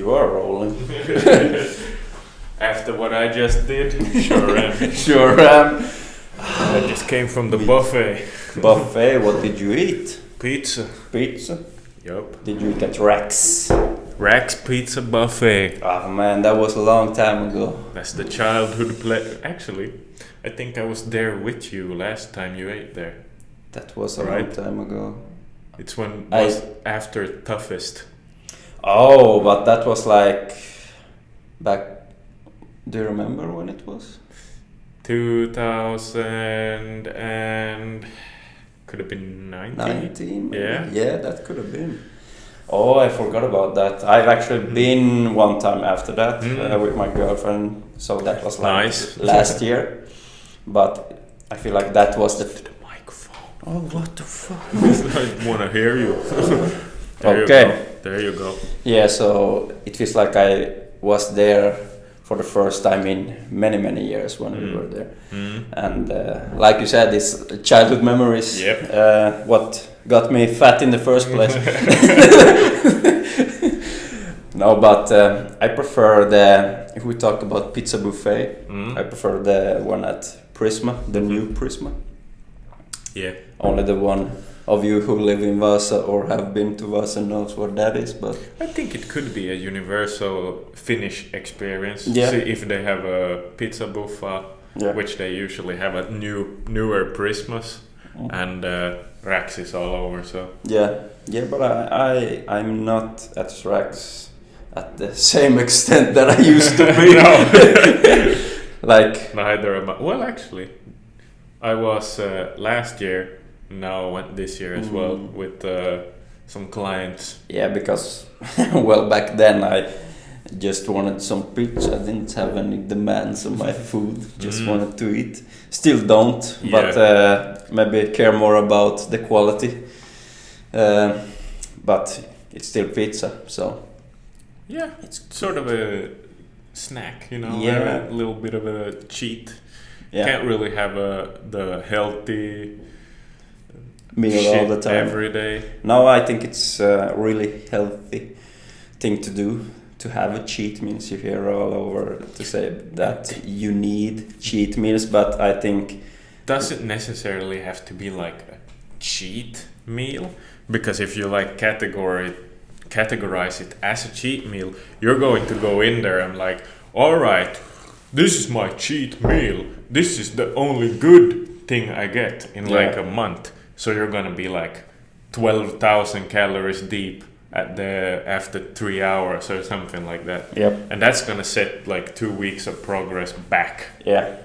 You are rolling. After what I just did, sure am. Sure am. I just came from the buffet. Buffet, what did you eat? Pizza. Pizza? Yup. Did you eat at Rex? Rex Pizza Buffet. Oh man, that was a long time ago. That's the childhood play. Actually, I think I was there with you last time you ate there. That was a long time ago. It's when was after Toughest. Oh, but that was like back. Do you remember when it was? 2000 and could have been 19. 19? Yeah. Yeah, that could have been. Oh, I forgot about that. I've actually been one time after that with my girlfriend, so that was like nice. last year. But I feel like that was the microphone. Oh, what the fuck? I want to hear you. There you go. Yeah, so it feels like I was there for the first time in many years when we were there. And like you said, it's childhood memories. Yep. What got me fat in the first place. No, but I prefer if we talk about pizza buffet, I prefer the one at Prisma, the new Prisma. Yeah. Only the one of you who live in Vasa or have been to Vasa knows what that is, but I think it could be a universal Finnish experience. Yeah. See if they have a pizza buffet, which they usually have at newer Prismas, and Rax is all over. So yeah, but I'm not at Rax at the same extent that I used to be. Like neither am I. Well, actually, I was last year. Now I went this year as well with some clients. Yeah, because well, back then I just wanted some pizza. I didn't have any demands on my food. Just wanted to eat. Still don't, but maybe care more about the quality. But it's still pizza, so yeah, it's sort of a snack, you know. Yeah, a little bit of a cheat. Yeah. Can't really have the healthy meal all the time every day. No, I think it's a really healthy thing to do. To have a cheat meals, you hear all over to say that you need cheat meals, but I think doesn't necessarily have to be like a cheat meal, because if you like categorize it as a cheat meal, you're going to go in there and like, all right, this is my cheat meal. This is the only good thing I get in like a month. So you're gonna be like 12,000 calories deep after 3 hours or something like that. Yep. And that's gonna set like 2 weeks of progress back. Yeah.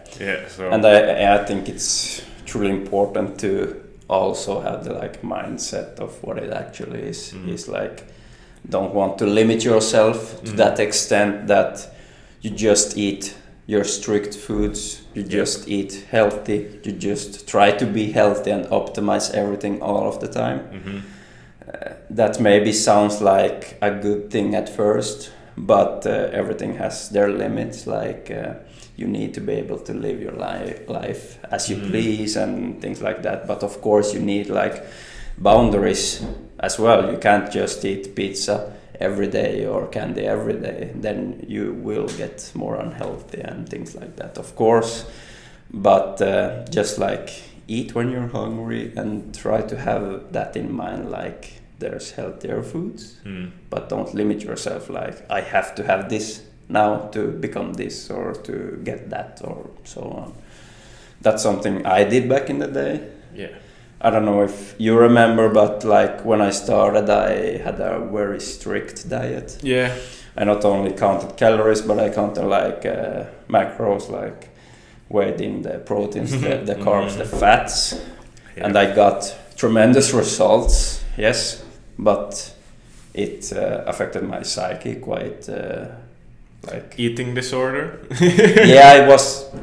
So. And I think it's truly important to also have the like mindset of what it actually is. Is like, don't want to limit yourself to that extent that you just eat your strict foods, you just eat healthy, you just try to be healthy and optimize everything all of the time. That maybe sounds like a good thing at first, but everything has their limits. Like you need to be able to live your life as you please and things like that. But of course you need like boundaries as well. You can't just eat pizza every day or candy every day, then you will get more unhealthy and things like that, of course. But just like eat when you're hungry and try to have that in mind, like there's healthier foods, but don't limit yourself like I have to have this now to become this or to get that or so on. That's something I did back in the day. Yeah. I don't know if you remember, but like when I started, I had a very strict diet. Yeah. I not only counted calories, but I counted like macros, like weighed in the proteins, the carbs, the fats, and I got tremendous results. Yes, but it affected my psyche quite. Like eating disorder. Yeah,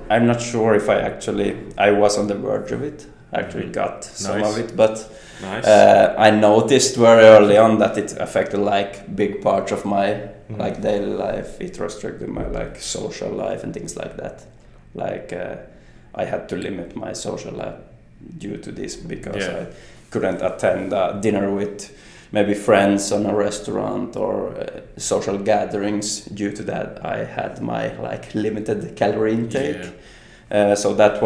I'm not sure if I was on the verge of it. Actually got some of it, but I noticed very early on that it affected like big parts of my like daily life. It restricted my like social life and things like that. Like I had to limit my social life due to this because I couldn't attend a dinner with maybe friends on a restaurant or social gatherings. Due to that, I had my like limited calorie intake. So that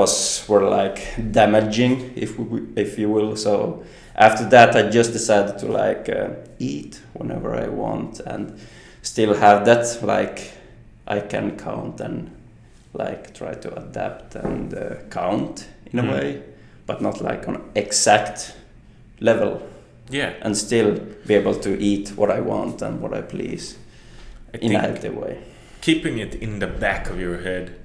were like damaging, if you will. So after that, I just decided to like eat whenever I want and still have that like I can count and like try to adapt and count in a way, but not like on exact level. Yeah. And still be able to eat what I want and what I please in a healthy way. Keeping it in the back of your head,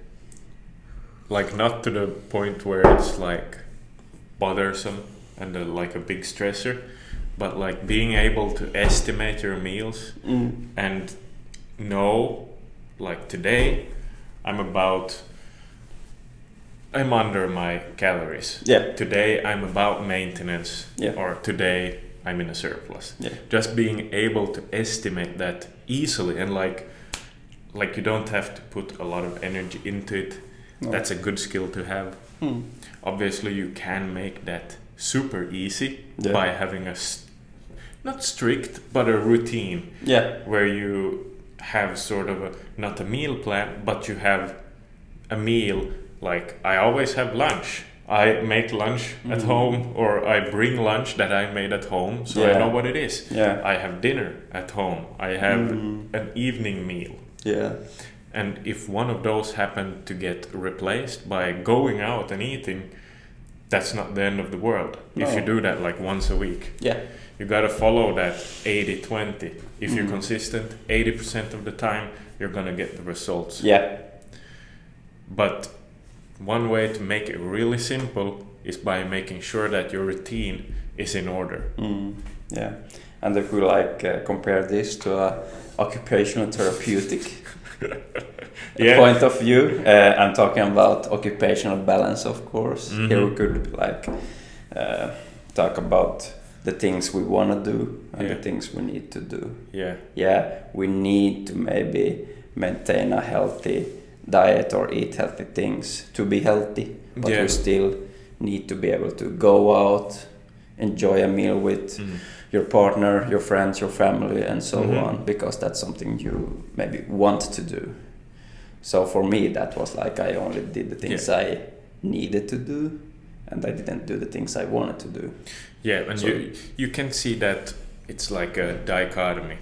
like not to the point where it's like bothersome and like a big stressor, but like being able to estimate your meals and know, like today I'm under my calories. Yeah. Today I'm about maintenance. Yeah. Or today I'm in a surplus. Yeah. Just being able to estimate that easily and like you don't have to put a lot of energy into it. No. That's a good skill to have. Obviously you can make that super easy by having not strict, but a routine. Yeah. Where you have sort of not a meal plan, but you have a meal. Like I always have lunch. I make lunch at home, or I bring lunch that I made at home, so I know what it is. Yeah. I have dinner at home. I have an evening meal. Yeah. And if one of those happen to get replaced by going out and eating, that's not the end of the world. No. If you do that like once a week. Yeah. You gotta follow that 80-20. If you're consistent, 80% of the time, you're gonna get the results. Yeah. But one way to make it really simple is by making sure that your routine is in order. Yeah. And if we like compare this to a occupational therapeutic point of view, I'm talking about occupational balance, of course. Here we could like talk about the things we want to do and the things we need to do. Yeah, we need to maybe maintain a healthy diet or eat healthy things to be healthy, but we still need to be able to go out, enjoy a meal with your partner, your friends, your family, and so on, because that's something you maybe want to do. So for me, that was like I only did the things I needed to do, and I didn't do the things I wanted to do. Yeah, and so you can see that it's like a dichotomy.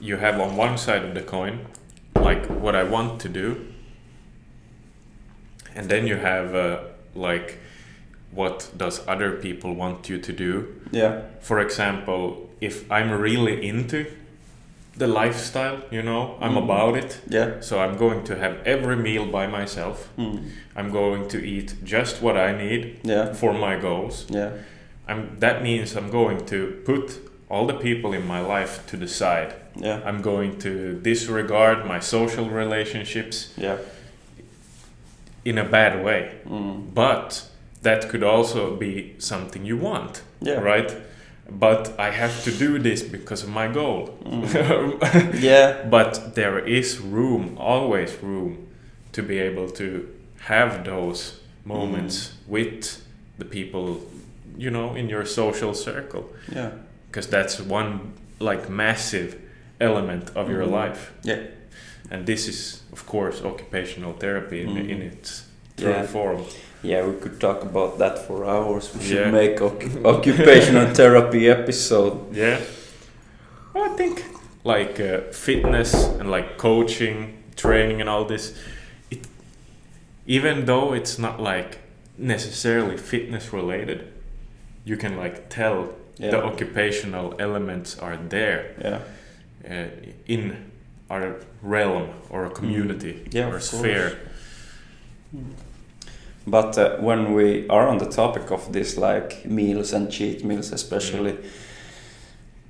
You have on one side of the coin, like what I want to do, and then you have like what does other people want you to do. Yeah. For example, if I'm really into the lifestyle, I'm about it. Yeah. So I'm going to have every meal by myself. I'm going to eat just what I need for my goals. Yeah. That means I'm going to put all the people in my life to the side. Yeah. I'm going to disregard my social relationships. Yeah. In a bad way. But that could also be something you want, right? But I have to do this because of my goal. Yeah. But there is always room to be able to have those moments with the people, in your social circle. Yeah. Because that's one like massive element of your life. Yeah. And this is, of course, occupational therapy in its true form. Yeah, we could talk about that for hours. We should make occupational therapy episode. Yeah. I think like fitness and like coaching, training and all this, even though it's not like necessarily fitness related, you can like tell the occupational elements are there in our realm or a community or sphere. But when we are on the topic of this, like meals and cheat meals especially,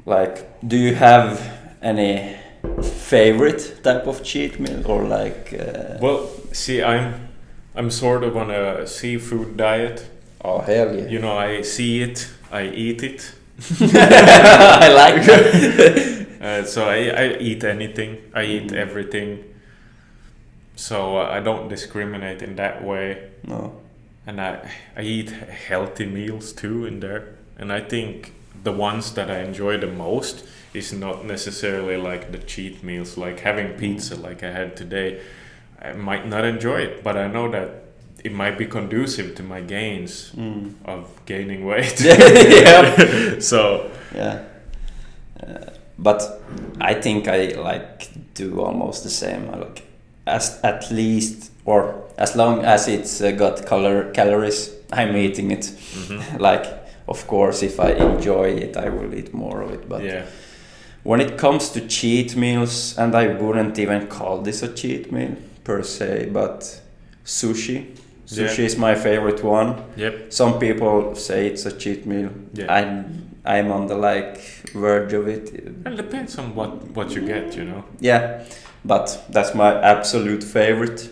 like do you have any favorite type of cheat meal or like well, see, I'm sort of on a seafood diet. Oh hell yeah. I see it, I eat it. I like that. So I eat anything, I eat everything. So I don't discriminate in that way. No. And I eat healthy meals too in there. And I think the ones that I enjoy the most is not necessarily like the cheat meals, like having pizza like I had today. I might not enjoy it, but I know that it might be conducive to my gains of gaining weight. Yeah. So Yeah. But I think I like do almost the same. I like at least or as long as it's got calories, I'm eating it. Like, of course, if I enjoy it, I will eat more of it. But yeah, when it comes to cheat meals, and I wouldn't even call this a cheat meal per se, but sushi. Sushi is my favorite one. Yep. Some people say it's a cheat meal. Yeah. I'm on the like verge of it. It depends on what you get, you know. Yeah, but that's my absolute favorite.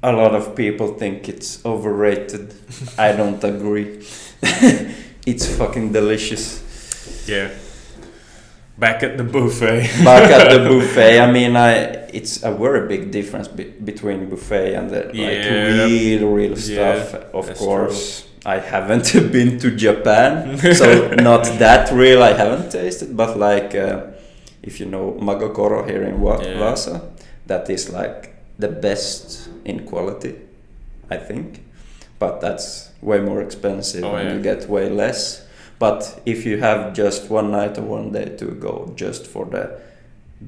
A lot of people think it's overrated. I don't agree. It's fucking delicious. Yeah. Back at the buffet. Back at the buffet. I mean, it's a very big difference between buffet and the like real stuff. Of course, true. I haven't been to Japan, so not that real. I haven't tasted, but like if you know Magokoro here in Vasa, that is like the best in quality, I think. But that's way more expensive, and you get way less. But if you have just one night or one day to go just for the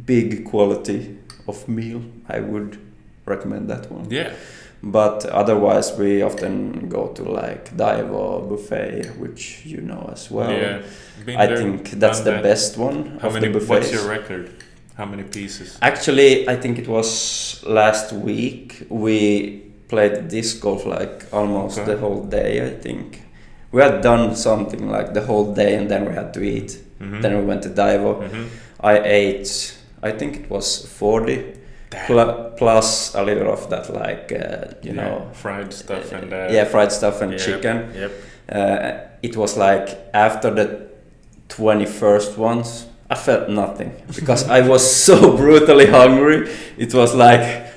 big quality of meal, I would recommend that one. Yeah. But otherwise, we often go to like Daivo buffet, which you know as well. Yeah. I think that's the best one. How many? What's your record? How many pieces? Actually, I think it was last week. We played disc golf like almost the whole day, I think. We had done something like the whole day, and then we had to eat. Then we went to Daivo. I ate, I think it was 40 plus a little of that, like you know, fried stuff and fried stuff and chicken. Yep. It was like after the 21st ones, I felt nothing because I was so brutally hungry. It was like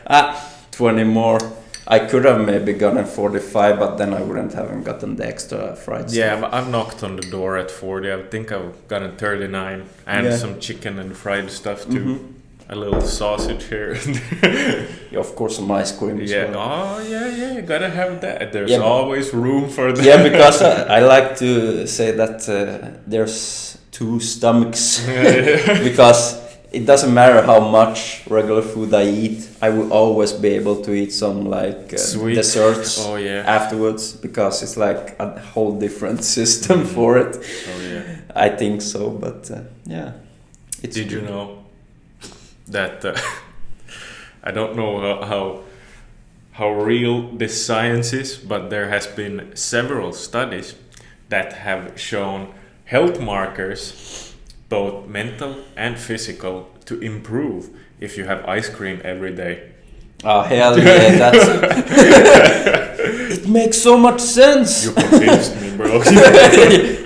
20 more. I could have maybe gotten 45, but then I wouldn't have gotten the extra fried stuff. Yeah, I've knocked on the door at 40. I think I've gotten 39 and some chicken and fried stuff too. A little sausage here. Of course, some ice cream as well. Oh, yeah, you gotta have that. There's always room for that. Yeah, because I like to say that there's two stomachs. Because it doesn't matter how much regular food I eat, I will always be able to eat some like sweet desserts afterwards, because it's like a whole different system for it. Oh yeah, I think so, but yeah. Did you know that I don't know how real this science is, but there has been several studies that have shown health markers, both mental and physical, to improve if you have ice cream every day. Oh hell yeah, that's it makes so much sense. You convinced me, bro.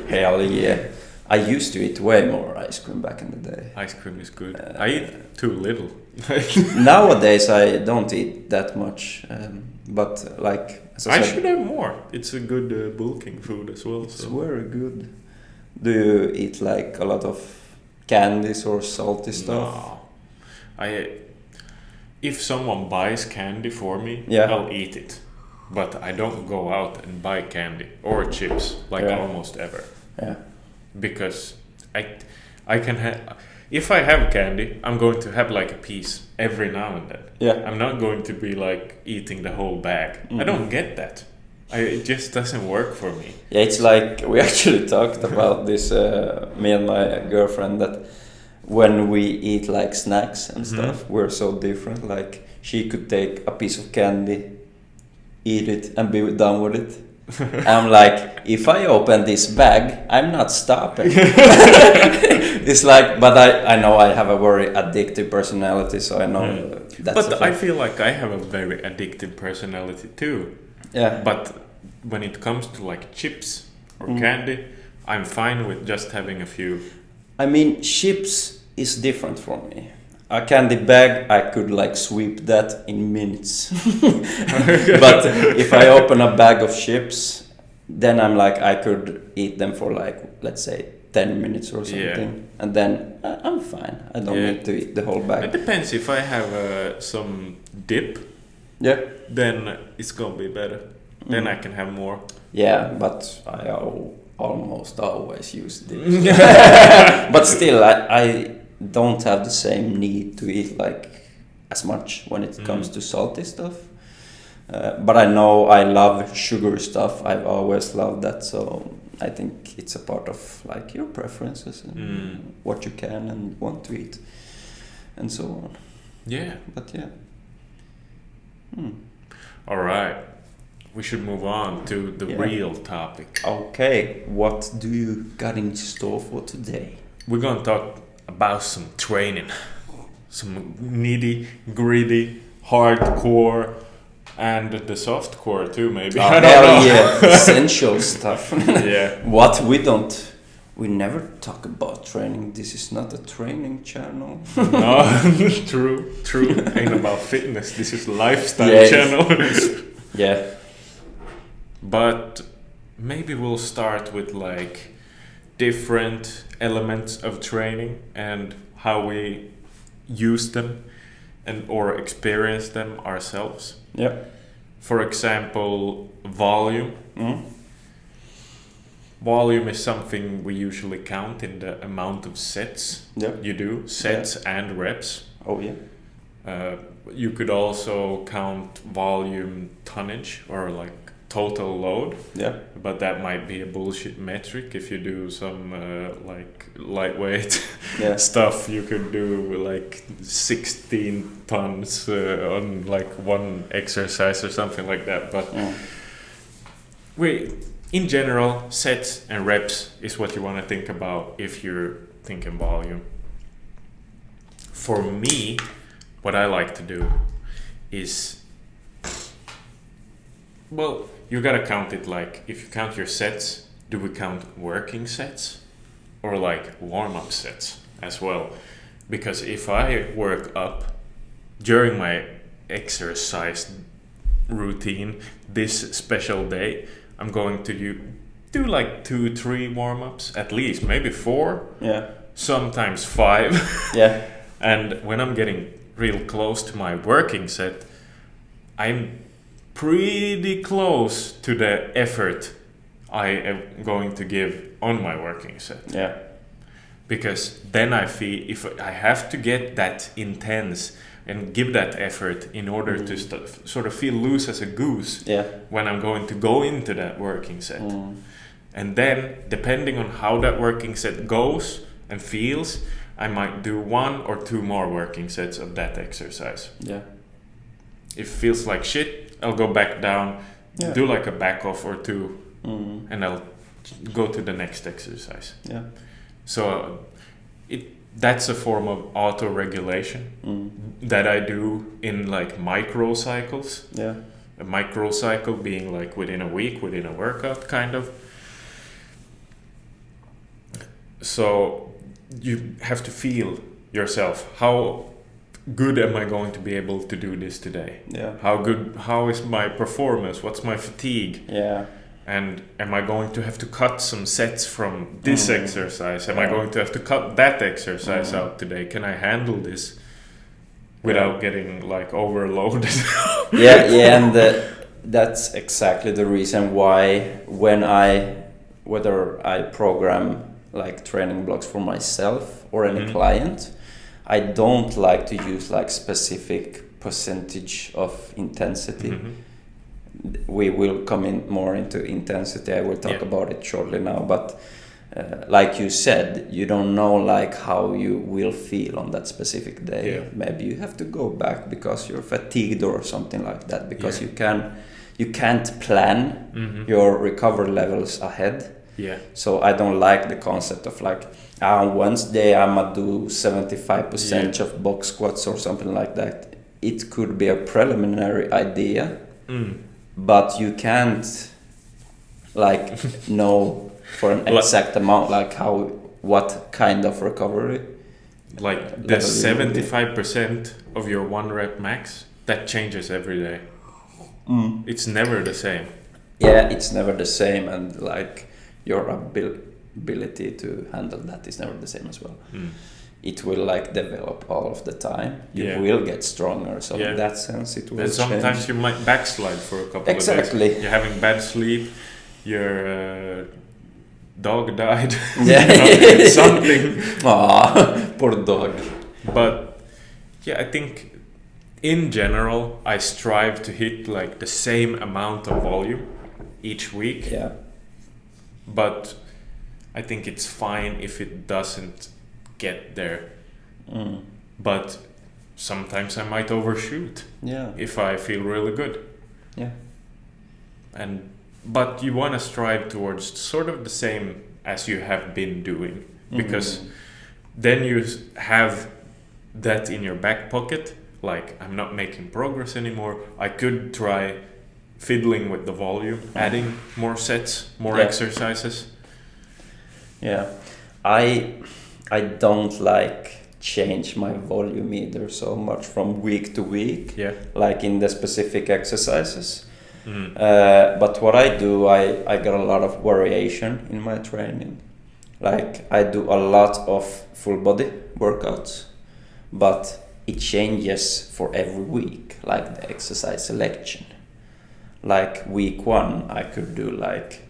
Hell yeah. I used to eat way more ice cream back in the day. Ice cream is good. I eat too little. Nowadays I don't eat that much, but like as I should have more. It's a good bulking food as well. It's very good. Do you eat like a lot of candies or salty stuff? No. If someone buys candy for me, I'll eat it. But I don't go out and buy candy or chips almost ever. Yeah. Because I can have, if I have candy, I'm going to have like a piece every now and then. Yeah. I'm not going to be like eating the whole bag. I don't get that. It just doesn't work for me. Yeah, it's like we actually talked about this, me and my girlfriend, that when we eat like snacks and stuff, we're so different. Like she could take a piece of candy, eat it, and be done with it. I'm like, if I open this bag, I'm not stopping. It's like, but I know I have a very addictive personality, so I know that's. But I feel like I have a very addictive personality too. Yeah. But when it comes to like chips or candy, I'm fine with just having a few. I mean, chips is different for me. A candy bag, I could like sweep that in minutes. But if I open a bag of chips, then I'm like, I could eat them for like, let's say 10 minutes or something, Yeah. and then I'm fine. I don't Yeah. need to eat the whole It bag. depends. If I have some dip, Yeah. then it's gonna be better. Then Mm. I can have more. Yeah, but I almost always use this. But still, I don't have the same need to eat like as much when it comes to salty stuff. But I know I love sugary stuff. I've always loved that, so I think it's a part of like your preferences and what you can and want to eat, and so on. Yeah. But yeah. All right. We should move on to the Yeah. real topic. Okay, what do you got in store for today? We're gonna talk about some training, some nitty gritty, hardcore, and the softcore too, maybe. I don't know. Yeah, essential stuff. Yeah. What we never talk about training. This is not a training channel. No, true. Ain't about fitness. This is lifestyle Yeah, channel. Yeah. But maybe we'll start with like different elements of training and how we use them and or experience them ourselves. Yeah. For example, volume. Mm. Volume is something we usually count in the amount of sets Yeah. you do, sets and reps. Oh yeah. You could also count volume tonnage or like total load, Yeah. but that might be a bullshit metric. If you do some like lightweight Yeah. stuff, you could do like 16 tons on like one exercise or something like that. But in general, sets and reps is what you want to think about if you're thinking volume. For me, what I like to do is, well, you gotta count it like, if you count your sets, do we count working sets or like warm-up sets as well? Because if I work up during my exercise routine this special day, I'm going to do like 2-3 warm-ups at least, maybe 4, Yeah. sometimes 5. Yeah. And when I'm getting real close to my working set, I'm pretty close to the effort I am going to give on my working set. Yeah. Because then I feel if I have to get that intense and give that effort in order to sort of feel loose as a goose Yeah. when I'm going to go into that working set. And then, depending on how that working set goes and feels, I might do 1 or 2 more working sets of that exercise. Yeah. If it feels like shit, I'll go back down, Yeah. do like a back off or 2, and I'll go to the next exercise. Yeah. So that's a form of auto-regulation that I do in like micro cycles. Yeah. A micro cycle being like within a week, within a workout kind of. So you have to feel yourself. How good am I going to be able to do this today? Yeah. How is my performance? What's my fatigue? Yeah. And am I going to have to cut some sets from this exercise? Am I going to have to cut that exercise out today? Can I handle this without getting like overloaded? Yeah, and that's exactly the reason why whether I program like training blocks for myself or any client, I don't like to use like specific percentage of intensity. We will come in more into intensity. I will talk about it shortly now, but like you said, you don't know like how you will feel on that specific day. Yeah. Maybe you have to go back because you're fatigued or something like that, because you can't plan your recovery levels ahead. Yeah. So I don't like the concept of like Wednesday I'ma do 75% of box squats or something like that. It could be a preliminary idea, but you can't like know for an exact amount like what kind of recovery. Like the 75% of your 1 rep max, that changes every day. It's never the same. yeah, it's never the same, and like your ability to handle that is never the same as well. It will like develop all of the time. You will get stronger, so in that sense it will and sometimes change. you might backslide for a couple Exactly. of days. You're having bad sleep, your dog died, Yeah. something. Aw, poor dog. But yeah, I think in general I strive to hit like the same amount of volume each week. Yeah. But I think it's fine if it doesn't get there. But sometimes I might overshoot. Yeah. If I feel really good. Yeah. But you want to strive towards sort of the same as you have been doing, because then you have that in your back pocket. Like, I'm not making progress anymore. I could try fiddling with the volume, adding more sets, more exercises. Yeah, I don't like change my volume either so much from week to week. Yeah. Like in the specific exercises. But what I do, I got a lot of variation in my training. Like I do a lot of full body workouts, but it changes for every week, like the exercise selection. Like week 1, I could do like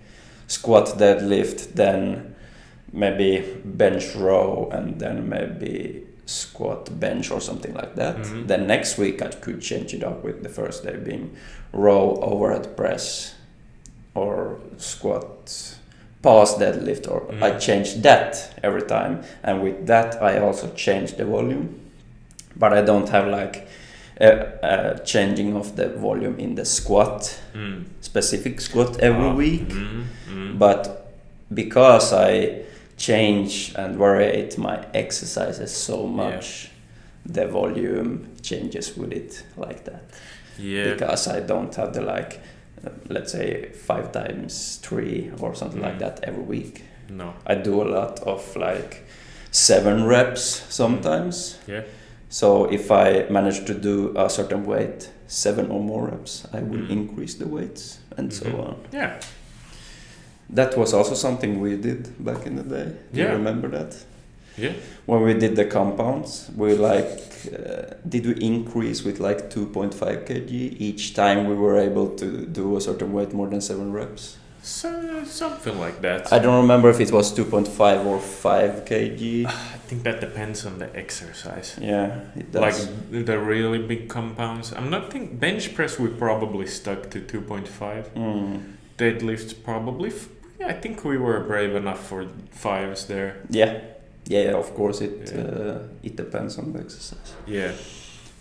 squat, deadlift, then maybe bench row, and then maybe squat, bench, or something like that. Then next week I could change it up, with the first day being row, overhead press, or squat, pause, deadlift, or I change that every time. And with that I also change the volume, but I don't have like a changing of the volume in the squat, specific squat every week. But because I change and variate my exercises so much, the volume changes with it like that. Because I don't have the like let's say 5 times 3 or something like that every week. No, I do a lot of like 7 reps sometimes. So if I manage to do a certain weight 7 or more reps, I will increase the weights and so on. That was also something we did back in the day. Do you remember that? Yeah. When we did the compounds, we like did we increase with like 2.5 kg each time we were able to do a certain weight more than 7 reps? So, something like that. I don't remember if it was 2.5 or 5 kg. I think that depends on the exercise. Yeah, it does. Like the really big compounds. I'm not think bench press we probably stuck to 2.5. Deadlifts probably. I think we were brave enough for 5s there. Yeah, of course it depends on the exercise.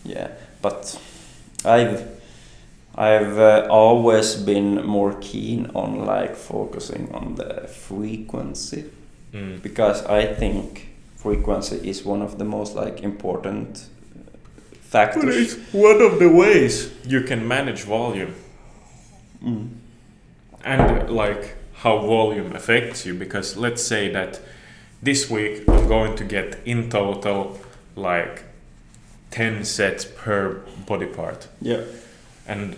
Yeah, but I've always been more keen on like focusing on the frequency, because I think frequency is one of the most like important factors. But it's one of the ways you can manage volume. And like how volume affects you, because let's say that this week I'm going to get in total like 10 sets per body part. And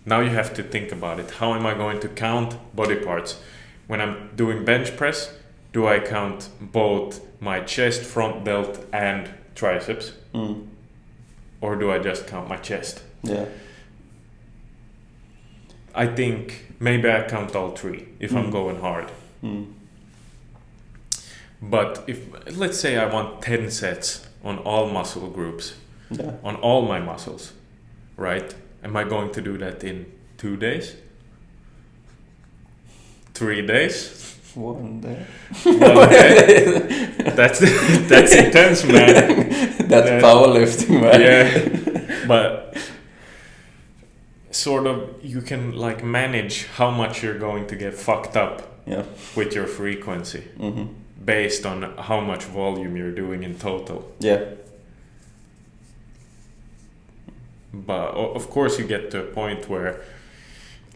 now you have to think about it. How am I going to count body parts? When I'm doing bench press, do I count both my chest, front delt and triceps? Or do I just count my chest? I think maybe I count all 3 if I'm going hard. But if, let's say I want 10 sets on all muscle groups, on all my muscles, right? Am I going to do that in 2 days? 3 days? 1 day. 1 day? That's intense, man. That's powerlifting, man. But sort of you can like manage how much you're going to get fucked up with your frequency based on how much volume you're doing in total. But of course you get to a point where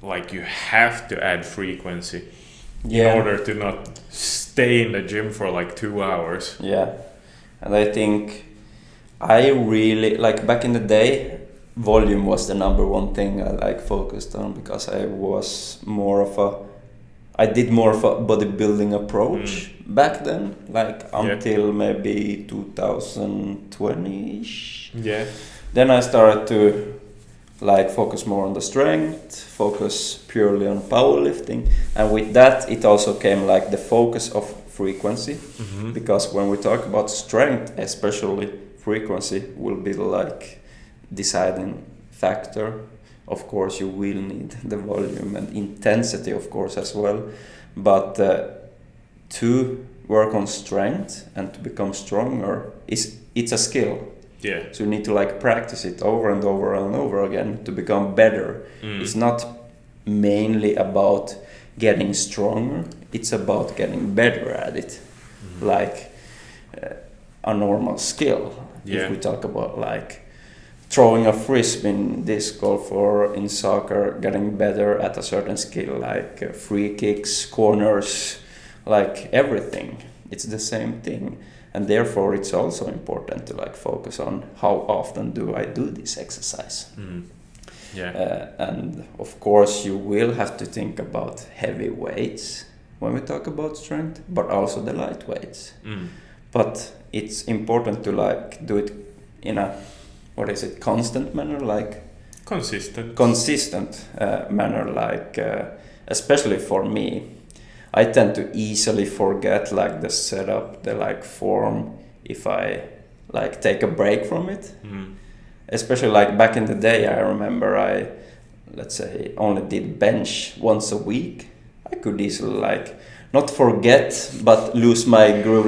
like you have to add frequency in order to not stay in the gym for like 2 hours. And I think I really like back in the day volume was the number one thing I like focused on, because I was more of a I did more of a bodybuilding approach back then, like until maybe 2020-ish. Yeah. Then I started to like focus more on the strength, focus purely on powerlifting, and with that it also came like the focus of frequency, because when we talk about strength, especially frequency will be like deciding factor. Of course you will need the volume and intensity of course as well, but to work on strength and to become stronger it's a skill. Yeah. So you need to like practice it over and over and over again to become better. It's not mainly about getting stronger, it's about getting better at it, like a normal skill. If we talk about like throwing a frisbee in disc golf or in soccer, getting better at a certain skill, like free kicks, corners, like everything, it's the same thing. And therefore it's also important to like focus on how often do I do this exercise. And of course you will have to think about heavy weights when we talk about strength, but also the light weights. But it's important to like do it in a constant manner, like consistent manner, like especially for me, I tend to easily forget like the setup, the like form, if I like take a break from it. Especially like back in the day, I remember I, let's say, only did bench once a week. I could easily like not forget, but lose my groove,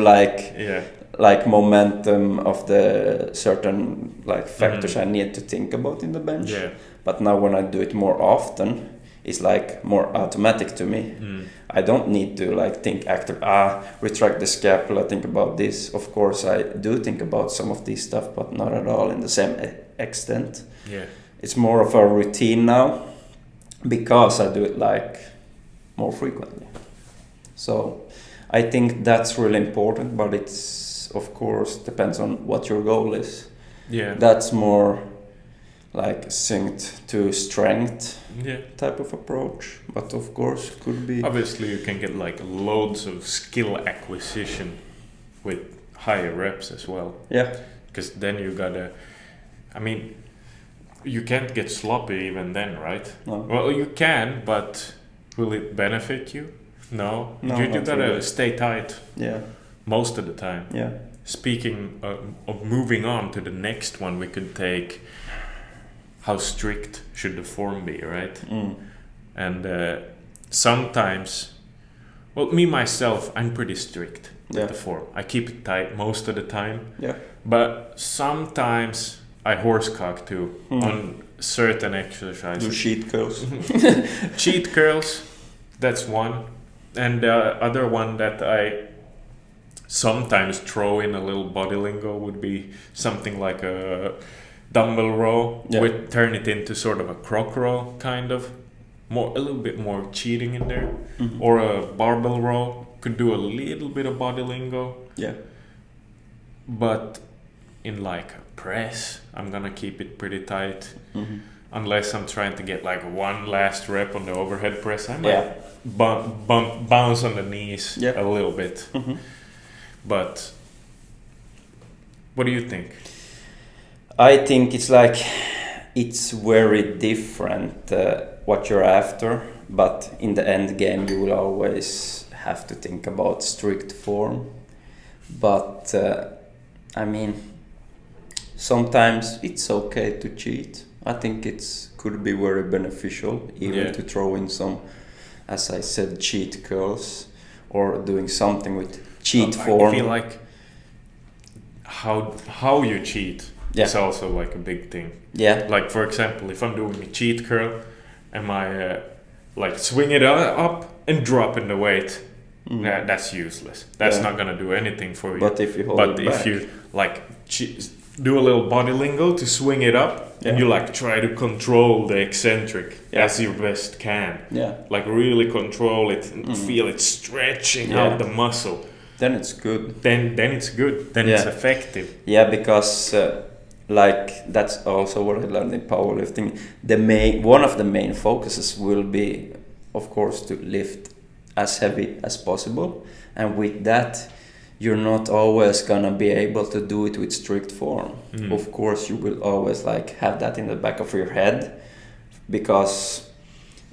like momentum of the certain like factors I need to think about in the bench. But now when I do it more often, it's like more automatic to me. I don't need to like think retract the scapula, think about this. Of course I do think about some of these stuff, but not at all in the same extent. It's more of a routine now because I do it like more frequently. So I think that's really important, but it's of course depends on what your goal is. That's more like synced to strength type of approach, but of course could be obviously you can get like loads of skill acquisition with higher reps as well, because then you gotta, I mean, you can't get sloppy even then, right? Well, you can, but will it benefit you? No, you gotta really stay tight most of the time. Speaking of moving on to the next one, we could take how strict should the form be, right? And sometimes, well, me myself, I'm pretty strict with the form. I keep it tight most of the time. But sometimes I horsecock too on certain exercises. Do cheat curls. Cheat curls, that's one. And the other one that I sometimes throw in a little body lingo would be something like a dumbbell row, with turn it into sort of a croc row, kind of more, a little bit more cheating in there, or a barbell row, could do a little bit of body lingo. But in like a press, I'm gonna keep it pretty tight, unless I'm trying to get like one last rep on the overhead press. I might bounce on the knees a little bit. But what do you think? I think it's like it's very different what you're after, but in the end game you will always have to think about strict form. But I mean, sometimes it's okay to cheat. I think it's could be very beneficial even to throw in some, as I said, cheat curls or doing something with cheat form. I feel like how you cheat is also like a big thing. Like for example, if I'm doing a cheat curl, am I like swing it up and drop in the weight? That's useless. That's not gonna do anything for you. But if you hold it back, you like do a little body lingo to swing it up, and you like try to control the eccentric as you best can. Like really control it and feel it stretching out the muscle. Then it's good. Then it's good. Then it's effective. Because like that's also what I learned in powerlifting. One of the main focuses will be, of course, to lift as heavy as possible, and with that, you're not always gonna be able to do it with strict form. Of course, you will always like have that in the back of your head, because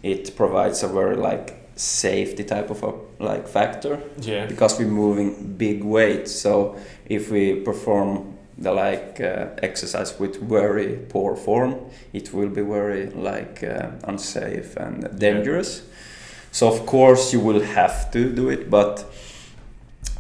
it provides a very like safety type of a like factor. Yeah. Because we're moving big weights, so if we perform the like exercise with very poor form, it will be very like unsafe and dangerous. So of course you will have to do it, but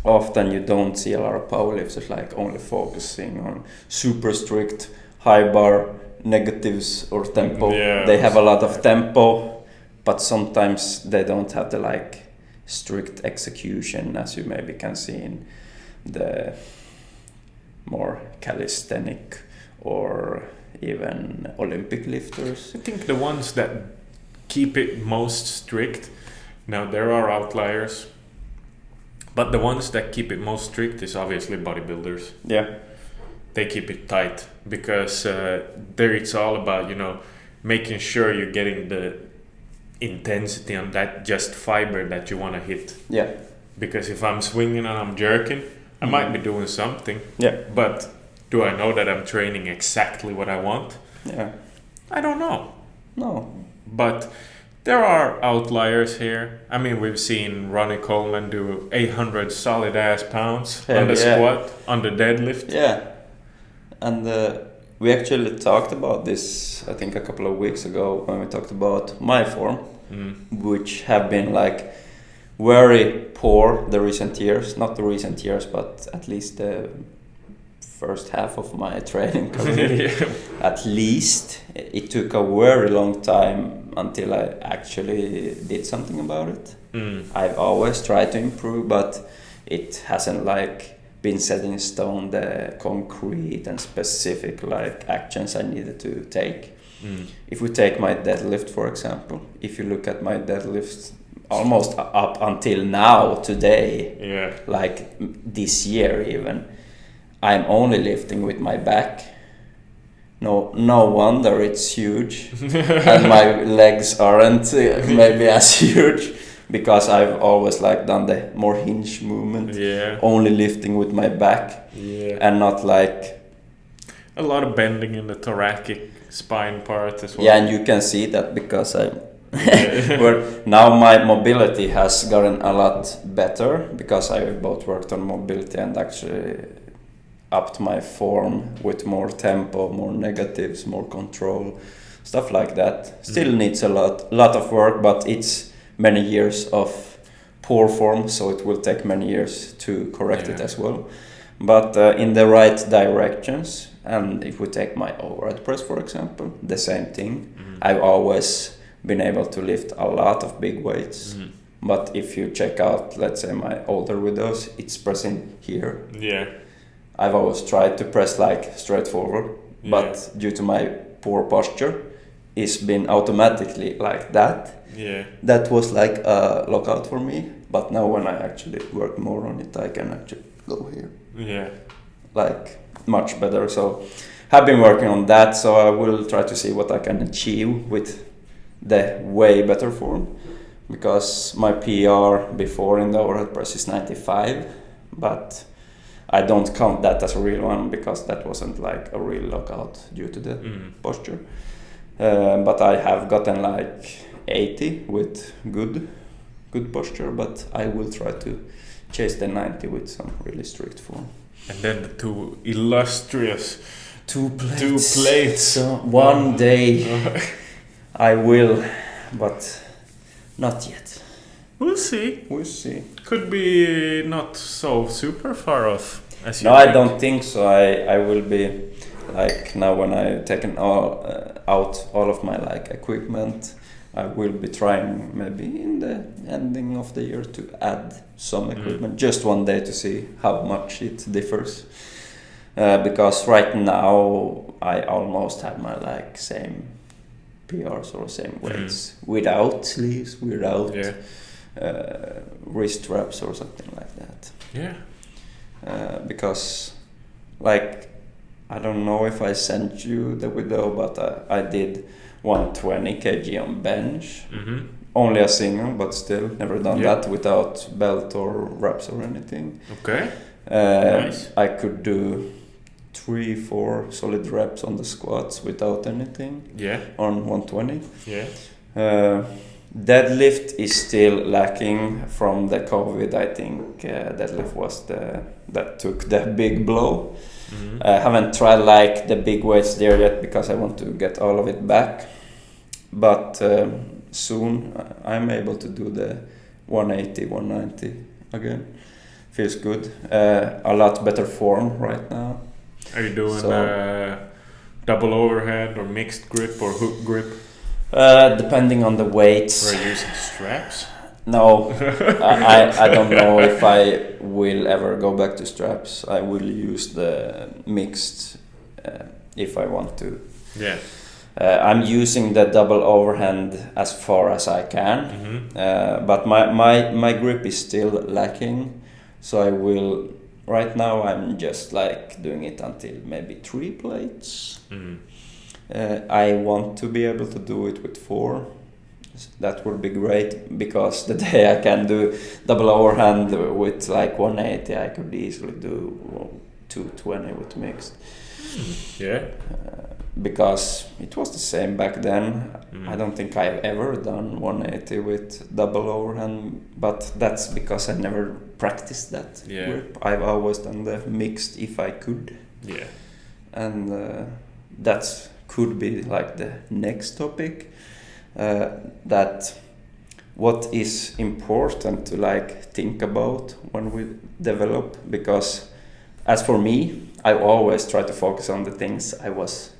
often you don't see a lot of powerlifters like only focusing on super strict high bar negatives or tempo. They have a lot of tempo, but sometimes they don't have the like strict execution as you maybe can see in the more calisthenic or even Olympic lifters. I think the ones that keep it most strict, now there are outliers, but the ones that keep it most strict is obviously bodybuilders. Yeah. They keep it tight because there it's all about, you know, making sure you're getting the intensity on that just fiber that you want to hit. Yeah. Because if I'm swinging and I'm jerking, I might be doing something. Yeah. But do I know that I'm training exactly what I want? Yeah. I don't know. No. But there are outliers here. I mean, we've seen Ronnie Coleman do 800 solid ass pounds on the squat, on the deadlift. Yeah. And we actually talked about this, I think, a couple of weeks ago when we talked about my form, which have been like very poor the recent years. Not the recent years, but at least the first half of my training career. At least. It took a very long time until I actually did something about it. I've always tried to improve, but it hasn't like been set in stone the concrete and specific like actions I needed to take. If we take my deadlift, for example, if you look at my deadlift almost up until now, today, like this year even, I'm only lifting with my back. No wonder it's huge. And my legs aren't maybe as huge, because I've always like done the more hinge movement, only lifting with my back, and not like a lot of bending in the thoracic spine part as well. Yeah, and you can see that because I'm where now my mobility has gotten a lot better, because I both worked on mobility and actually upped my form with more tempo, more negatives, more control, stuff like that. Still needs a lot of work, but it's many years of poor form, so it will take many years to correct it as well. But in the right directions. And if we take my overhead press, for example, the same thing. I've always been able to lift a lot of big weights. But if you check out, let's say, my older videos, it's pressing here. I've always tried to press like straight forward, but due to my poor posture, it's been automatically like that. That was like a lockout for me. But now when I actually work more on it, I can actually go here. Like much better. So have been working on that, so I will try to see what I can achieve with the way better form, because my PR before in the overhead press is 95, but I don't count that as a real one, because that wasn't like a real lockout due to the posture. But I have gotten like 80 with good posture, but I will try to chase the 90 with some really strict form. And then the two illustrious two plates. So one day I will, but not yet. We'll see. Could be not so super far off as you think. I don't think so. I will be like, now when I've taken out all of my like equipment, I will be trying maybe in the ending of the year to add some equipment, just one day, to see how much it differs. Because right now I almost have my like same PRs or same weights without sleeves, without wrist straps or something like that. Because like I don't know if I sent you the video, but I did 120 kg on bench. Mm-hmm. Only a single, but still never done Yeah. that without belt or reps or anything. Okay. Nice. I could do 3-4 solid reps on the squats without anything Yeah. on 120. Yeah. Deadlift is still lacking from the COVID. I think deadlift was that took the big blow. Mm-hmm. I haven't tried like the big weights there yet because I want to get all of it back. But soon I'm able to do the 180, 190 again. Feels good. A lot better form right now. Are you doing So- double overhead or mixed grip or hook grip? Depending on the weights. Or are you using straps? No, I don't know if I will ever go back to straps. I will use the mixed if I want to. Yeah. I'm using the double overhand as far as I can, but my grip is still lacking. So I will. Right now I'm just like doing it until maybe 3 plates. Mm. I want to be able to do it with 4. That would be great because the day I can do double overhand with like 180, I could easily do 220 with mixed. Yeah. Because it was the same back then. Mm. I don't think I've ever done 180 with double overhand, but that's because I never practiced that Yeah. grip. I've always done the mixed if I could. Yeah. And that could be like the next topic, that what is important to like think about when we develop, because as for me I always try to focus on the things I was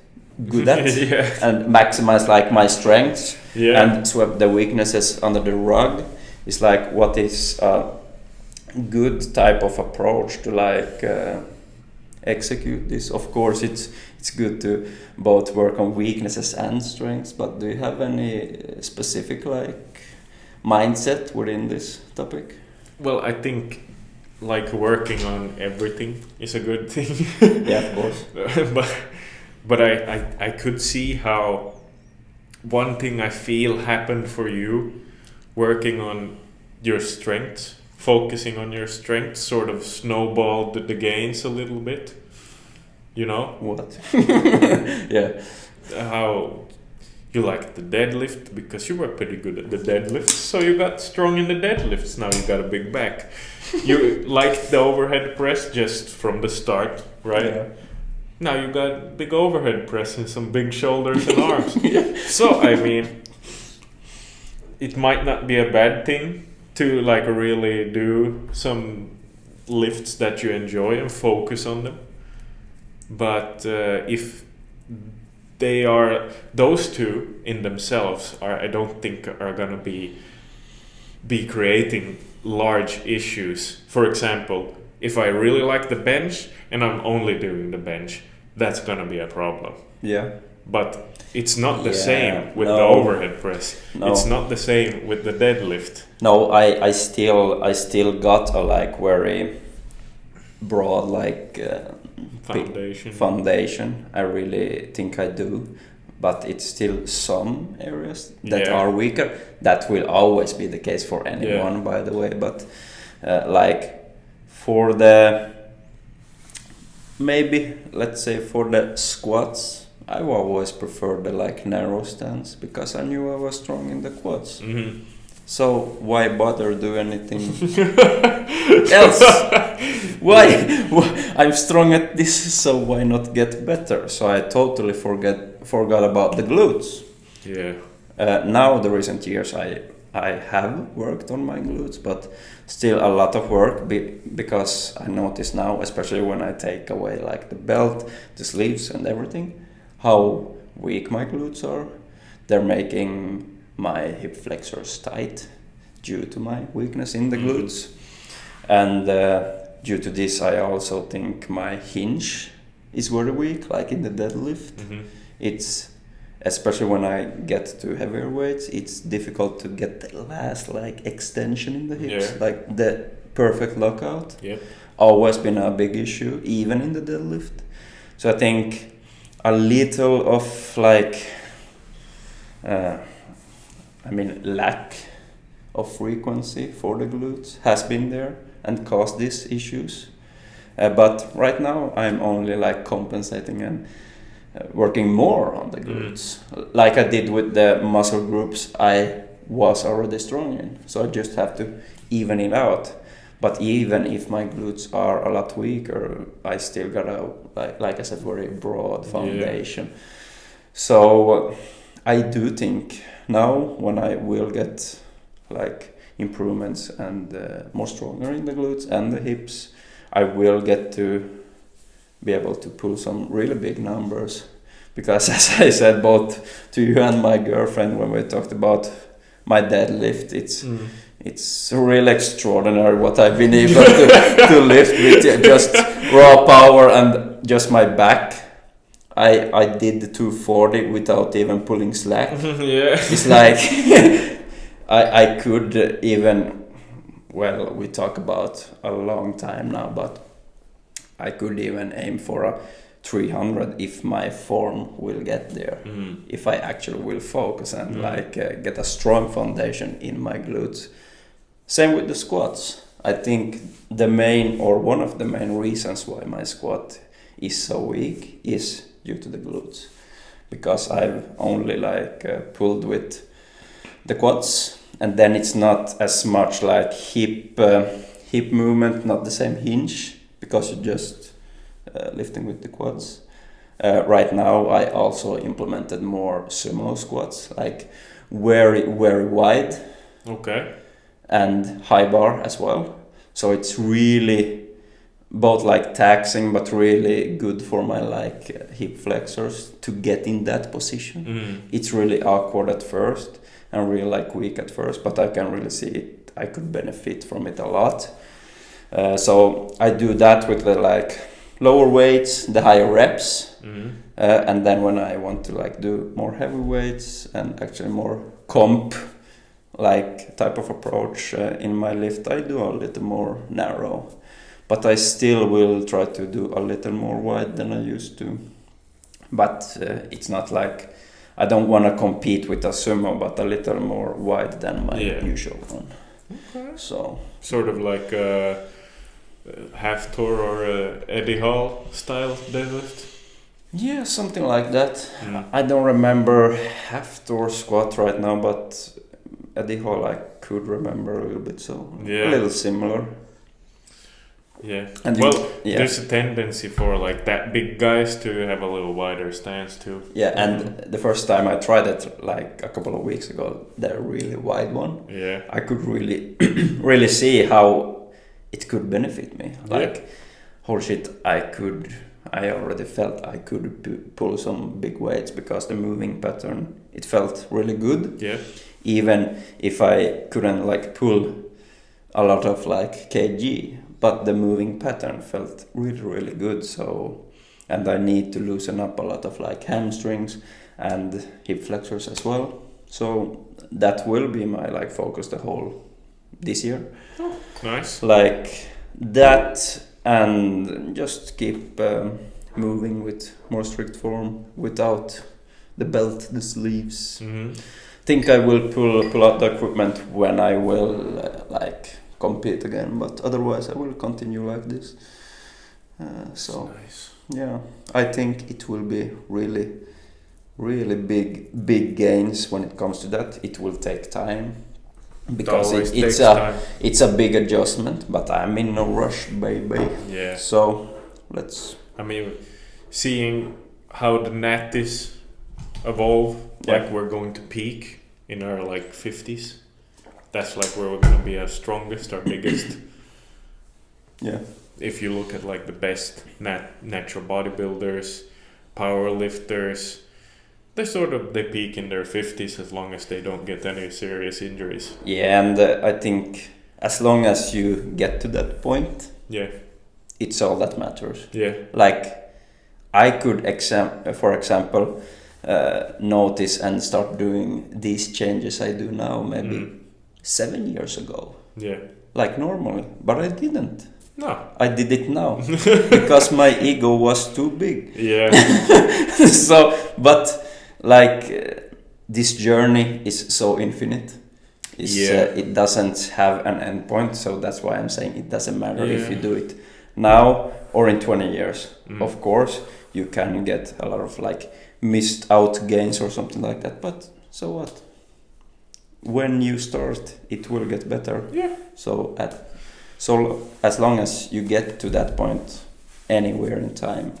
good at Yeah. and maximize like my strengths Yeah. and sweep the weaknesses under the rug. It's like what is a good type of approach to like execute this. Of course it's good to both work on weaknesses and strengths, but do you have any specific like mindset within this topic? Well, I think like working on everything is a good thing. Yeah, of course. but I could see how one thing I feel happened for you working on your strengths, focusing on your strengths, sort of snowballed the gains a little bit. You know? What? Yeah. How you liked the deadlift because you were pretty good at the deadlifts, so you got strong in the deadlifts. Now you got a big back. You liked the overhead press just from the start, right? Yeah. Now you got big overhead press and some big shoulders and arms. So I mean, it might not be a bad thing to like really do some lifts that you enjoy and focus on them. But if they are, those two in themselves are, I don't think are gonna be creating large issues. For example, if I really like the bench and I'm only doing the bench, that's gonna be a problem. Yeah. But it's not the Yeah, same with the no. overhead press. No. It's not the same with the deadlift. No, I still got a like very broad like foundation. I really think I do, but it's still some areas that Yeah. are weaker. That will always be the case for anyone, by the way. But like for the maybe let's say for the squats, I always preferred the like narrow stance because I knew I was strong in the quads. Mm-hmm. So why bother do anything else? Why? I'm strong at this, so why not get better? So I totally forgot about the glutes. Yeah. Now the recent years I have worked on my glutes, but still a lot of work because I notice now, especially when I take away like the belt, the sleeves and everything, how weak my glutes are. They're making my hip flexors tight due to my weakness in the glutes. And due to this, I also think my hinge is very weak, like in the deadlift. Mm-hmm. It's, especially when I get to heavier weights, it's difficult to get the last like extension in the hips, Yeah. like the perfect lockout. Yep. Always been a big issue, even in the deadlift. So I think a little of like, lack of frequency for the glutes has been there and caused these issues. But right now I'm only like compensating and working more on the glutes, like I did with the muscle groups I was already strong in. So I just have to even it out. But even if my glutes are a lot weaker, I still got a like I said, very broad foundation. Yeah. So I do think now when I will get like improvements and more stronger in the glutes and the hips, I will get to be able to pull some really big numbers. Because as I said both to you and my girlfriend when we talked about my deadlift, it's really extraordinary what I've been able to lift with just raw power and just my back. I did the 240 without even pulling slack. Yeah. It's like I could even, well, we talk about a long time now, but I could even aim for a 300 if my form will get there. If I actually will focus and get a strong foundation in my glutes. Same with the squats. I think the main or one of the main reasons why my squat is so weak is due to the glutes, because I've only pulled with the quads, and then it's not as much like hip movement, not the same hinge, because you're just lifting with the quads. Right now I also implemented more sumo squats, like very very wide. Okay. And high bar as well. So it's really both like taxing but really good for my hip flexors to get in that position. It's really awkward at first and really weak at first, but I can really see it. I could benefit from it a lot. So I do that with the lower weights, the higher reps, and then when I want to do more heavy weights and actually more comp type of approach in my lift, I do a little more narrow, but I still will try to do a little more wide than I used to. But it's not like I don't want to compete with a sumo, but a little more wide than my usual one. Okay. So sort of like a Hafthor or Eddie Hall style deadlift. Yeah, something like that. I don't remember Hafthor squat right now, but Eddie Hall I could remember a little bit, so a little similar. Yeah. And there's a tendency for that big guys to have a little wider stance too. Yeah, and the first time I tried it a couple of weeks ago, the really wide one. Yeah. I could really really see how it could benefit me. Whole shit, I already felt I could pull some big weights because the moving pattern, it felt really good. Yeah. Even if I couldn't pull a lot of kg, but the moving pattern felt really really good. So, and I need to loosen up a lot of hamstrings and hip flexors as well. So that will be my focus the whole this year. Oh, nice. That, and just keep moving with more strict form without the belt, the sleeves. Think I will pull out the equipment when I will compete again, but otherwise I will continue like this. So nice. Yeah, I think it will be really really big gains when it comes to that. It will take time because it's a big adjustment, but I'm in no rush, baby. Yeah. So seeing how the natties evolve, we're going to peak in our 50s. That's where we're going to be our strongest, our biggest. Yeah. If you look at the best natural bodybuilders, power lifters, they peak in their 50s as long as they don't get any serious injuries. Yeah, and I think as long as you get to that point, it's all that matters. Yeah. I could, for example, notice and start doing these changes I do now maybe 7 years ago. Yeah. Normally, but I didn't. No. I did it now because my ego was too big. Yeah. So, but like this journey is so infinite. It doesn't have an end point, so that's why I'm saying it doesn't matter if you do it now or in 20 years. Of course, you can get a lot of like missed out gains or something like that, but so what? When you start, it will get better. Yeah. So as long as you get to that point anywhere in time,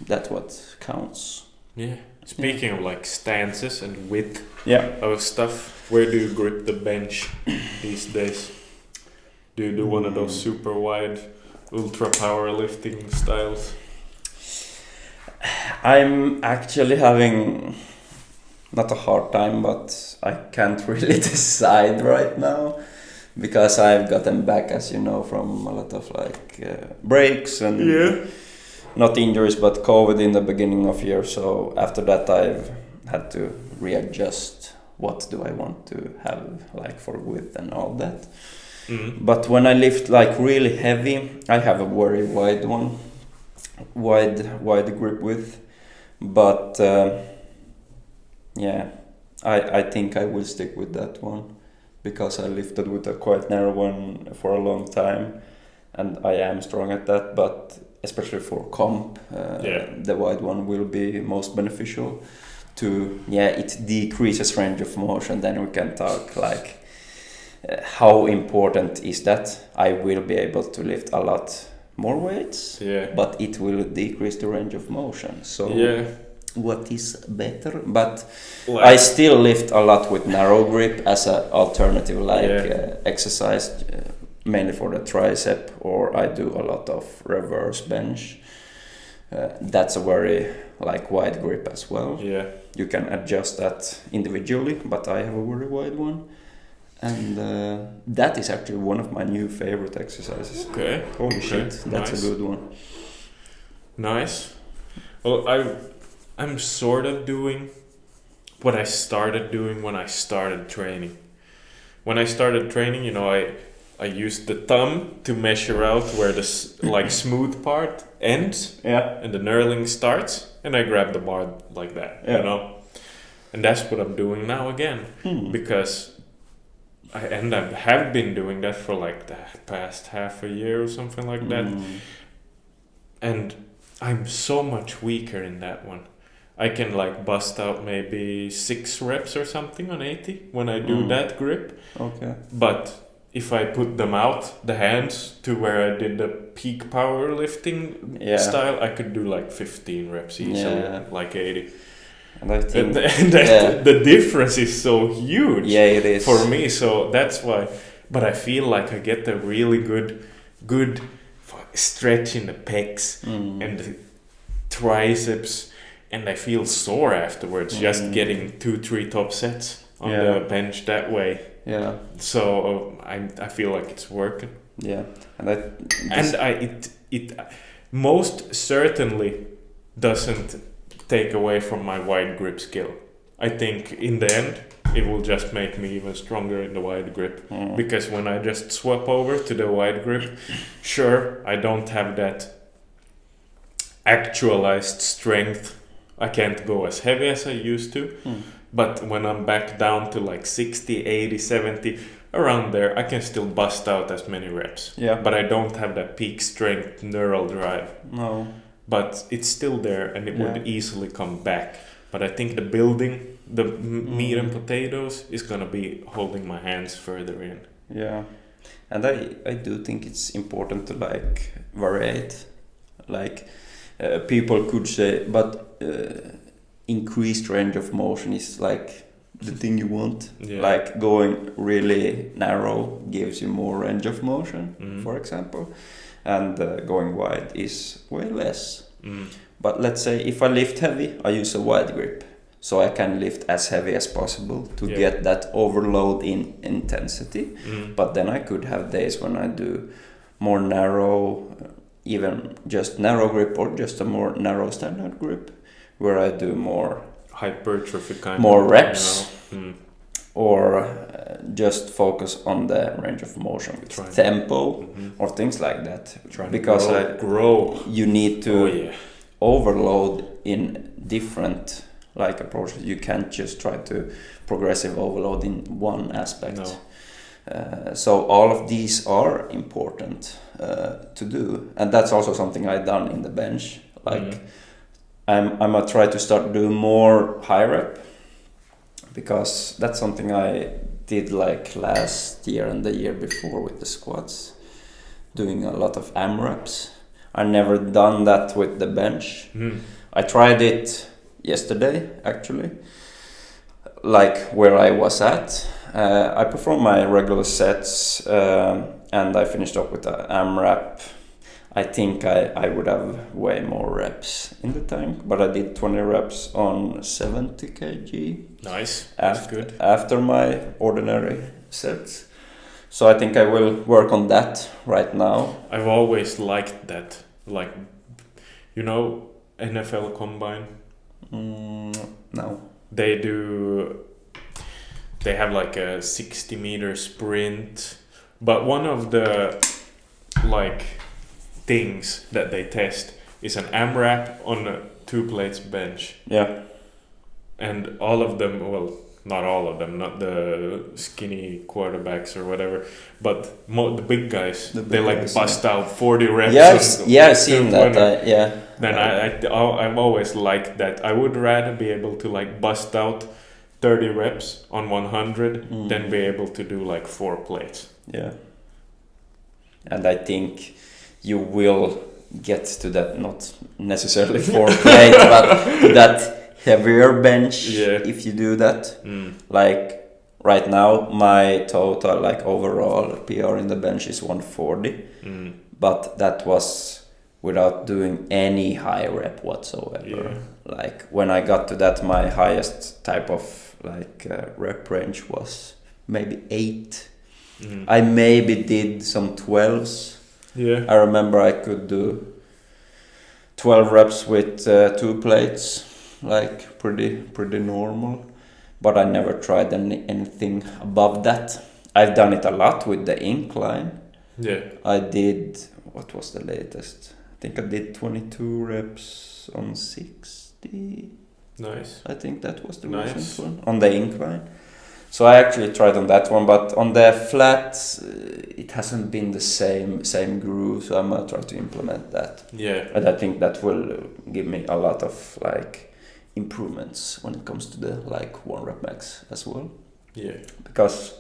that's what counts. Yeah. Speaking of like stances and width Yeah. of stuff, where do you grip the bench these days? Do you do one of those super wide ultra powerlifting styles? I'm actually having not a hard time, but I can't really decide right now because I've gotten back, as you know, from a lot of like breaks and not injuries, but COVID in the beginning of year. So after that, I've had to readjust what do I want to have like for width and all that. But when I lift like really heavy, I have a very wide one, wide grip width. But yeah, I think I will stick with that one because I lifted with a quite narrow one for a long time, and I am strong at that. But especially for comp, the wide one will be most beneficial. It decreases range of motion. Then we can talk like how important is that. I will be able to lift a lot more weights, but it will decrease the range of motion. So what is better? But I still lift a lot with narrow grip as an alternative, exercise, mainly for the tricep, or I do a lot of reverse bench. That's a very like wide grip as well. Yeah, you can adjust that individually, but I have a very wide one. And that is actually one of my new favorite exercises. Okay. Holy shit, that's a good one. Nice. Well, I'm sort of doing what I started doing when I started training. When I started training, you know, I used the thumb to measure out where the like smooth part ends, and the knurling starts, and I grab the bar like that, you know. And that's what I'm doing now again, because I have been doing that for like the past half a year or something like that. And I'm so much weaker in that one. I can like bust out maybe 6 reps or something on 80 when I do that grip. Okay. But if I put them out, the hands, to where I did the peak powerlifting style, I could do like 15 reps easily, like 80. And I think the difference is so huge it is. For me, so that's why. But I feel like I get a really good stretch in the pecs and the triceps, and I feel sore afterwards just getting 2-3 top sets on the bench that way. Yeah. So I feel like it's working. Yeah, and it most certainly doesn't take away from my wide grip skill. I think in the end it will just make me even stronger in the wide grip, because when I just swap over to the wide grip, sure, I don't have that actualized strength. I can't go as heavy as I used to, but when I'm back down to like 60, 80, 70, around there, I can still bust out as many reps. Yeah. But I don't have that peak strength neural drive. No. But it's still there, and it would easily come back. But I think the building, the meat and potatoes, is gonna be holding my hands further in. Yeah, and I do think it's important to like variate. Like people could say, but increased range of motion is like the thing you want. Yeah. Like going really narrow gives you more range of motion, for example. And going wide is way less. But let's say if I lift heavy, I use a wide grip, so I can lift as heavy as possible to get that overload in intensity. But then I could have days when I do more narrow, even just narrow grip, or just a more narrow standard grip, where I do more hypertrophy kind more reps. or just focus on the range of motion with tempo or things like that. Because grow. You need to overload in different like approaches. You can't just try to progressive overload in one aspect. No. So all of these are important to do, and that's also something I've done in the bench. Like I'm gonna try to start doing more high rep, because that's something I did like last year and the year before with the squats, doing a lot of AMRAPs. I never done that with the bench. I tried it yesterday actually, like where I was at. I performed my regular sets and I finished up with the AMRAP. I think I would have way more reps in the tank, but I did 20 reps on 70 kg. Nice, that's good. After my ordinary sets. So I think I will work on that right now. I've always liked that, like, you know, NFL Combine? No. They have like a 60-meter sprint, but one of the like things that they test is an AMRAP on a 2 plates bench. Yeah. And all of them, well, not all of them, not the skinny quarterbacks or whatever, but the big guys, they like bust out 40 reps. I've seen that. Then I've always liked that. I would rather be able to like bust out 30 reps on 100 than be able to do like 4 plates. Yeah. And I think you will get to that, not necessarily 4 plate, but to that heavier bench if you do that. Like right now, my total like overall PR in the bench is 140, but that was without doing any high rep whatsoever. Like when I got to that, my highest type of like rep range was maybe 8. I maybe did some 12s. I remember I could do 12 reps with 2 plates, like pretty normal, but I never tried anything above that. I've done it a lot with the incline. I did, what was the latest? I think I did 22 reps on 60. Nice. I think that was the recent one on the incline. So I actually tried on that one, but on the flat, it hasn't been the same groove. So I'm gonna try to implement that. And I think that will give me a lot of like improvements when it comes to the like 1 rep max as well. Because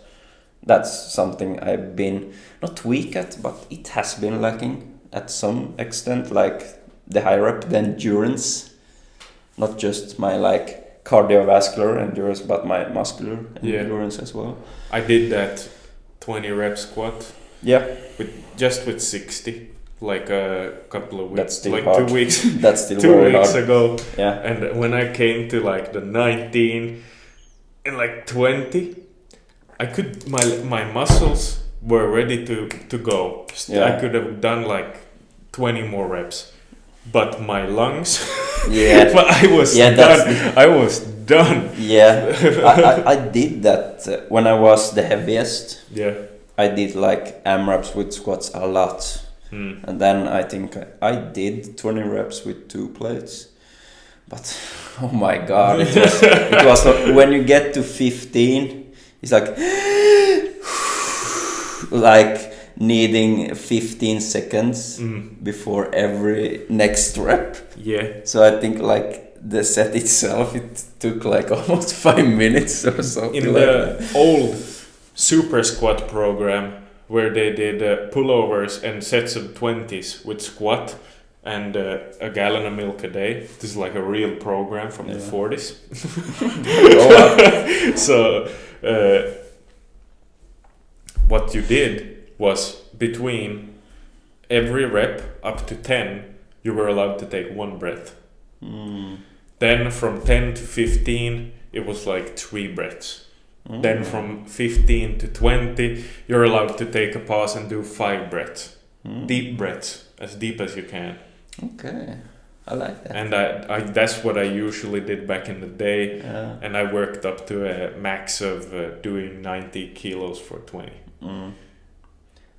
that's something I've been not weak at, but it has been lacking at some extent. Like the high rep, the endurance, not just my like cardiovascular endurance, but my muscular endurance as well. I did that 20 rep squat. With 60, like a couple of weeks. That's still like hard. 2 weeks. That's still 2 very weeks hard. ago. Yeah. And when I came to like the 19 and like 20, I could my muscles were ready to go. I could have done like 20 more reps. But my lungs, but I was done. I was done. I did that when I was the heaviest. I did like AMRAPs with squats a lot. And then I think I did 20 reps with 2 plates. But oh my god, it was like, when you get to 15, it's like needing 15 seconds before every next rep. So I think like the set itself, it took like almost 5 minutes or so. In the old super squat program where they did pullovers and sets of 20s with squat and a gallon of milk a day. This is like a real program from the 40s. So what you did was between every rep up to 10, you were allowed to take 1 breath. Then from 10 to 15, it was like 3 breaths. Then from 15 to 20, you're allowed to take a pause and do 5 breaths. Deep breaths, as deep as you can. Okay. I like that. And I that's what I usually did back in the day. Yeah. And I worked up to a max of doing 90 kilos for 20.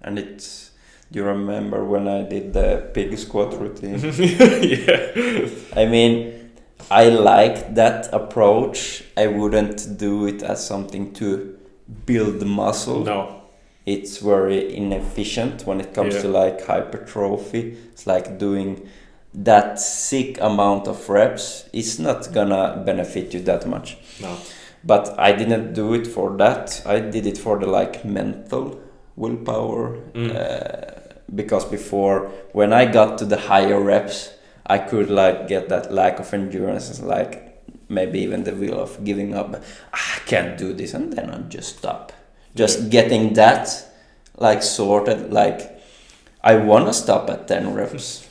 And it's, do you remember when I did the pig squat routine? Yeah. I mean, I like that approach. I wouldn't do it as something to build muscle. No. It's very inefficient when it comes to like hypertrophy. It's like doing that sick amount of reps. It's not gonna benefit you that much. No. But I didn't do it for that. I did it for the like mental willpower. Because before, when I got to the higher reps, I could like get that lack of endurance, like maybe even the will of giving up. I can't do this, and then I'd just stop. Just getting that like sorted, like I wanna stop at 10 reps,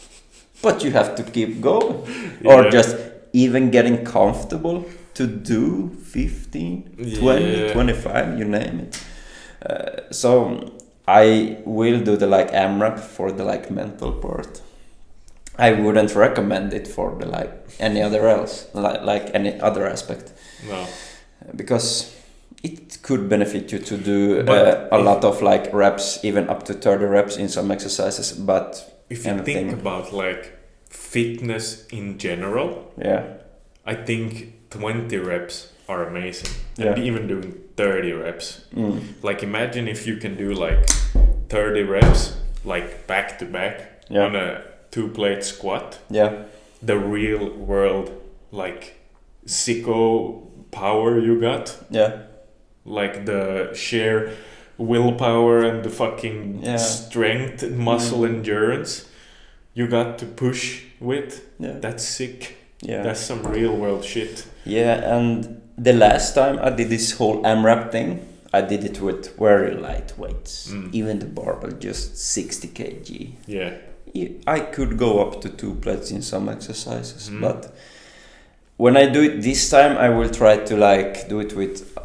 but you have to keep going. Or just even getting comfortable to do 15, 20, 25, you name it. So I will do the like AMRAP for the like mental part. I wouldn't recommend it for the like any other else, like any other aspect. No. Because it could benefit you to do a lot of like reps, even up to 30 reps in some exercises. But if you think about like fitness in general, I think 20 reps are amazing. And even doing 30 reps. Like imagine if you can do like 30 reps like back to back on a 2-plate squat. The real world like sicko power you got. Like the sheer willpower and the fucking strength and muscle endurance you got to push with. That's sick. That's some real world shit. And the last time I did this whole AMRAP thing, I did it with very light weights. Even the barbell, just 60 kg. I could go up to 2 plates in some exercises, but when I do it this time, I will try to like do it with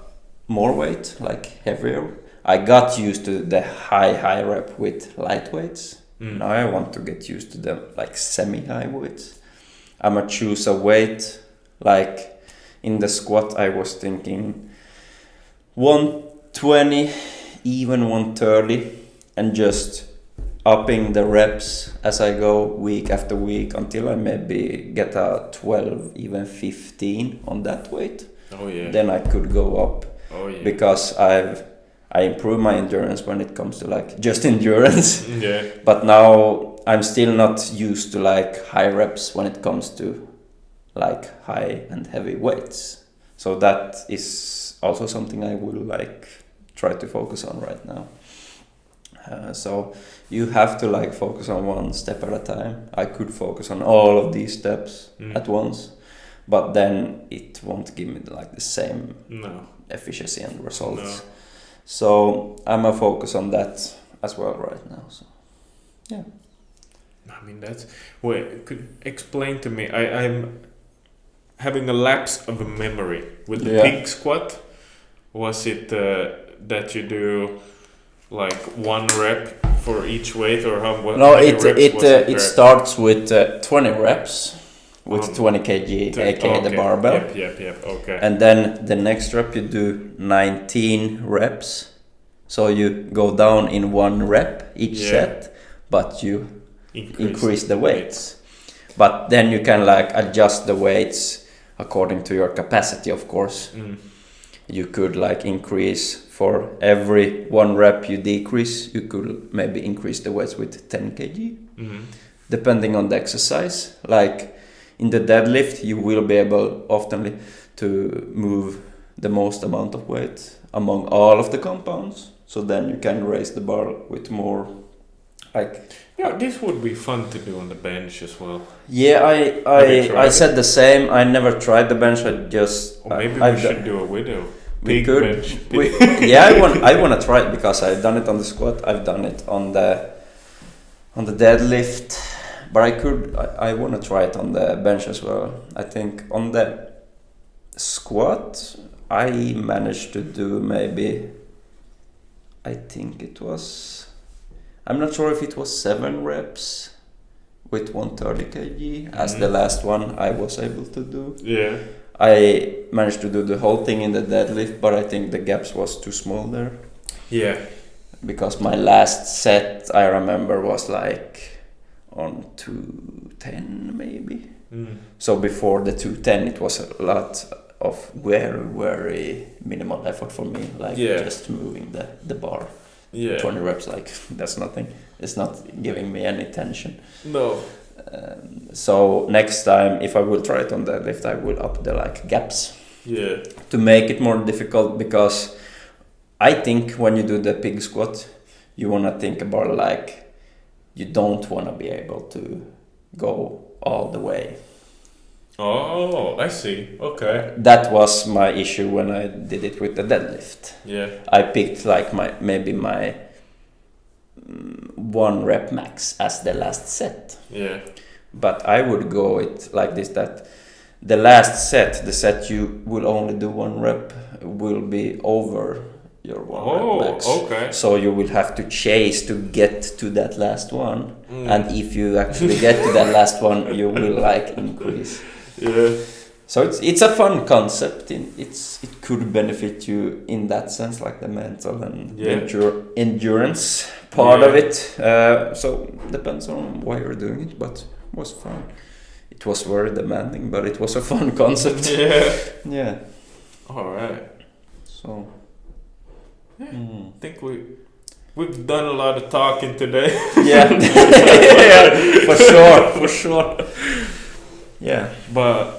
more weight, like heavier. I got used to the high rep with light weights. Now I want to get used to the like semi-high weights. I'ma choose a weight, like in the squat I was thinking 120, even 130, and just upping the reps as I go week after week until I maybe get a 12, even 15 on that weight. Then I could go up. Because I improve my endurance when it comes to like just endurance. But now I'm still not used to like high reps when it comes to like high and heavy weights. So that is also something I will like try to focus on right now. So you have to like focus on one step at a time. I could focus on all of these steps at once, but then it won't give me like the same efficiency and results. So I'm a focus on that as well right now. So I mean that's could explain to me. I'm having a lapse of a memory with the pig squat. Was it that you do like 1 rep for each weight, or how? No, it starts with 20 reps with 20 kg, aka the barbell. Okay. And then the next rep you do 19 reps. So you go down in 1 rep each set, but you increase the weights. But then you can like adjust the weights according to your capacity, of course. You could like increase for every 1 rep you decrease, you could maybe increase the weights with 10 kg, depending on the exercise. Like in the deadlift, you will be able often to move the most amount of weight among all of the compounds. So then you can raise the bar with more, like. This would be fun to do on the bench as well. I said the same. I never tried the bench. I just. Or maybe we should do a video. We could. I want to try it because I've done it on the squat. I've done it on the deadlift, but I want to try it on the bench as well. I think on the squat I managed to do maybe. I think it was. I'm not sure if it was 7 reps with 130 kg as the last one I was able to do. Yeah. I managed to do the whole thing in the deadlift, but I think the gaps was too small there. Yeah. Because my last set I remember was like on 210 maybe. So before the 210 it was a lot of very minimal effort for me, like just moving the bar. 20 reps, like that's nothing. It's not giving me any tension. No. So next time if I will try it on the lift, I will up the like gaps. Yeah. To make it more difficult, because I think when you do the pig squat, you wanna think about like you don't wanna be able to go all the way. Oh, I see. Okay. That was my issue when I did it with the deadlift. Yeah. I picked like my 1 rep max as the last set. Yeah. But I would go it like this, that the last set, the set you will only do 1 rep, will be over your 1 rep max. Okay. So you will have to chase to get to that last one. And if you actually get to that last one, you will like increase. Yeah. So it's a fun concept. It could benefit you in that sense, like the mental and endurance part of it. So depends on why you're doing it, but it was fun. It was very demanding, but it was a fun concept. Yeah. Yeah. All right. So. I think we've done a lot of talking today. Yeah. Yeah, for sure. Yeah. But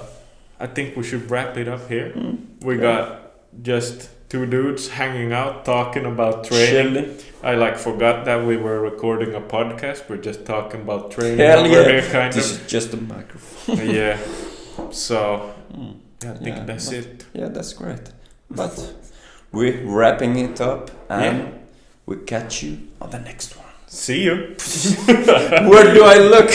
I think we should wrap it up here. We got just 2 dudes hanging out talking about training. Chilling. I forgot that we were recording a podcast. We're just talking about training Hell over yeah. here, kind This of. is just a microphone. Yeah. So I think that's but, it. Yeah, that's great. But we're wrapping it up, and we catch you on the next one. See you. Where do I look?